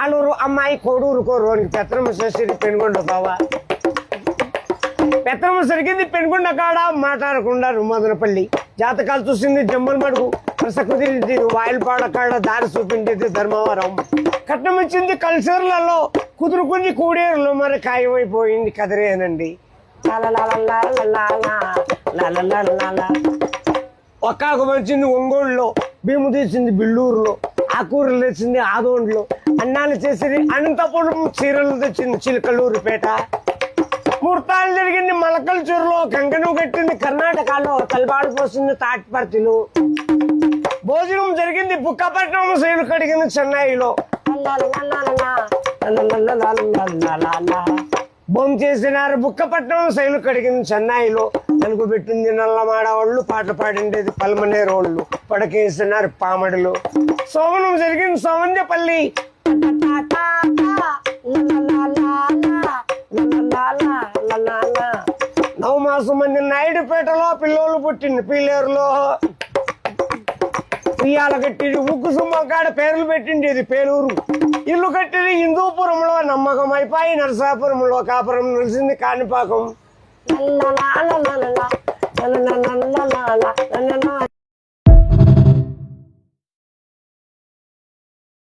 ఆలూరు అమ్మాయి కోడూరు కోరునికి పెత్తనమ్మ చేసేది పెనుగొండ బావా. పెత్తనమ్మ సరిగింది పెనుగొండ కాడ మాట్లాడకుండా మదనపల్లి. జాతకాలు చూసింది జమ్మల మడుగు. కుదిరింది వాయిల్పాడ కాడ దారి చూపించేది ధర్మవరం. కట్నం ఇచ్చింది కల్చర్లలో కుదురుకుని కూడేరులో మరి ఖాయమైపోయింది కదిరేనండి. ఒక్కాకు వచ్చింది ఒంగోలులో, భీము తీసింది బిల్లూరులో, ఆకూరలు తెచ్చింది ఆదోండ్లో, అన్నాలు చేసింది అనంతపురం, చీరలు తెచ్చింది చిలకలూరుపేట. ముహూర్తాలు జరిగింది మలకల్చూరులో, కంకణం కట్టింది కర్ణాటకలో, తలబాడు పోసింది తాటిపర్తిలో. భోజనం జరిగింది బుక్కపట్నం, శైలు కడిగింది చెన్నైలో. బొమ్మ చేసినారు బుక్కపట్నం, శైలు కడిగింది చెన్నైలో. నలుగు పెట్టింది నల్లమాడ వాళ్ళు, పాటలు పాడిండేది పల్మనేరోళ్ళు, పడకేసినారు పామడిలో. సోమనం జరిగింది సోమంజపల్లి. నవమాసం మంది నాయుడుపేటలో పిల్లోళ్ళు పుట్టింది పీలేరులో. ఉయ్యాల కట్టింది ఉగ్గు సుమ్మకాడ పేర్లు పెట్టిండేది పేలూరు. ఇల్లు కట్టింది హిందూపురంలో, నమ్మకం అయిపోయి నరసాపురంలో, కాపురం నిలిచింది కాణిపాకం.